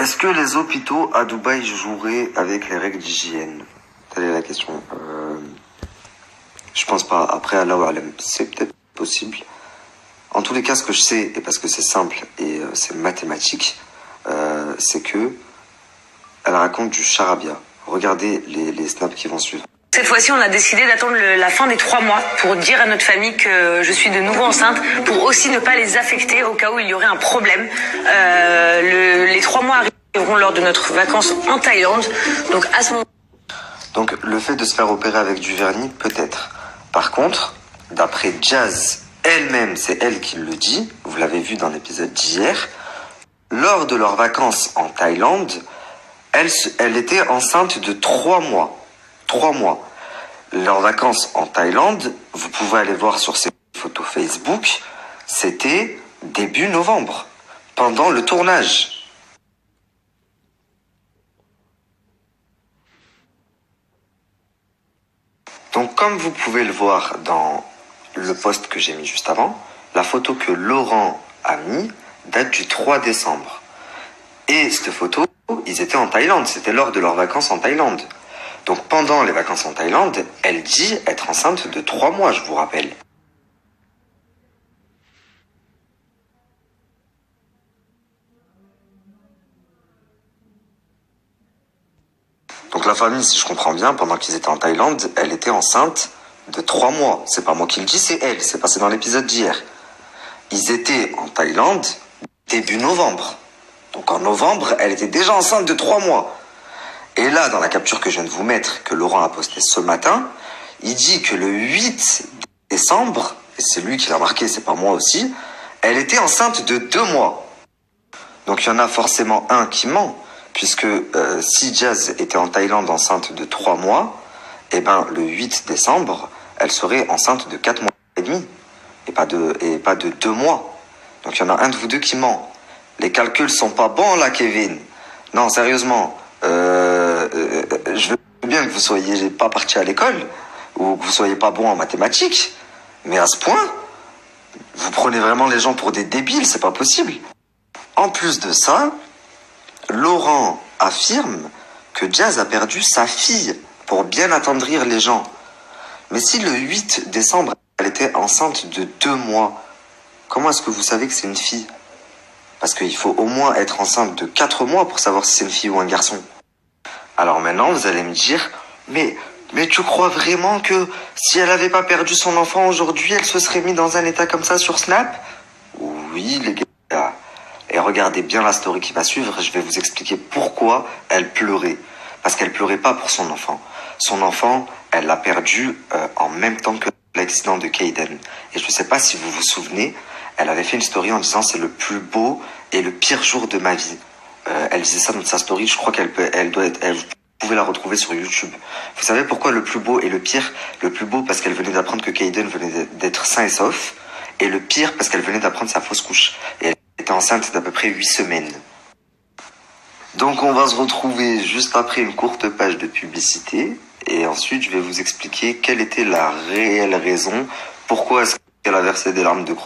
Est-ce que les hôpitaux à Dubaï joueraient avec les règles d'hygiène? Telle est la question. Je pense pas. Après, Allahu Alam, c'est peut-être possible. En tous les cas, ce que je sais, et parce que c'est simple et c'est mathématique, c'est que elle raconte du charabia. Regardez les snaps qui vont suivre. Cette fois-ci, on a décidé d'attendre la fin des 3 mois pour dire à notre famille que je suis de nouveau enceinte, pour aussi ne pas les affecter au cas où il y aurait un problème. Les 3 mois arriveront lors de notre vacances en Thaïlande. Donc à ce moment. Donc le fait de se faire opérer avec du vernis, peut-être. Par contre, d'après Jazz elle-même, c'est elle qui le dit, vous l'avez vu dans l'épisode d'hier, lors de leurs vacances en Thaïlande, elle était enceinte de 3 mois. 3 mois. Leurs vacances en Thaïlande, vous pouvez aller voir sur ses photos Facebook, c'était début novembre, pendant le tournage. Donc comme vous pouvez le voir dans le post que j'ai mis juste avant, la photo que Laurent a mis date du 3 décembre. Et cette photo, ils étaient en Thaïlande, c'était lors de leurs vacances en Thaïlande. Donc pendant les vacances en Thaïlande, elle dit être enceinte de 3 mois, je vous rappelle. Donc la famille, si je comprends bien, pendant qu'ils étaient en Thaïlande, elle était enceinte de 3 mois. C'est pas moi qui le dis, c'est elle. C'est passé dans l'épisode d'hier. Ils étaient en Thaïlande début novembre. Donc en novembre, elle était déjà enceinte de 3 mois. Et là, dans la capture que je viens de vous mettre, que Laurent a postée ce matin, il dit que le 8 décembre, et c'est lui qui l'a marqué, c'est pas moi aussi, elle était enceinte de 2 mois. Donc il y en a forcément un qui ment, puisque si Jazz était en Thaïlande enceinte de 3 mois, eh ben le 8 décembre, elle serait enceinte de 4 mois et demi, et pas de 2 mois. Donc il y en a un de vous deux qui ment. Les calculs sont pas bons là, Kevin. Non, sérieusement. Je veux bien que vous soyez pas parti à l'école ou que vous soyez pas bon en mathématiques, mais à ce point, vous prenez vraiment les gens pour des débiles, c'est pas possible. En plus de ça, Laurent affirme que Jazz a perdu sa fille pour bien attendrir les gens. Mais si le 8 décembre, elle était enceinte de 2 mois, comment est-ce que vous savez que c'est une fille? Parce qu'il faut au moins être enceinte de 4 mois pour savoir si c'est une fille ou un garçon. Alors maintenant, vous allez me dire, mais tu crois vraiment que si elle n'avait pas perdu son enfant aujourd'hui, elle se serait mise dans un état comme ça sur Snap? Oui, les gars. Et regardez bien la story qui va suivre, je vais vous expliquer pourquoi elle pleurait. Parce qu'elle pleurait pas pour son enfant. Son enfant, elle l'a perdu en même temps que l'accident de Kayden. Et je ne sais pas si vous vous souvenez, elle avait fait une story en disant c'est le plus beau et le pire jour de ma vie. Elle disait ça dans sa story, je crois vous pouvez la retrouver sur YouTube. Vous savez pourquoi le plus beau et le pire? Le plus beau parce qu'elle venait d'apprendre que Kayden venait d'être sain et sauf, et le pire parce qu'elle venait d'apprendre sa fausse couche. Et elle était enceinte d'à peu près 8 semaines. Donc on va se retrouver juste après une courte page de publicité, et ensuite je vais vous expliquer quelle était la réelle raison, pourquoi est-ce qu'elle a versé des larmes de crocodile.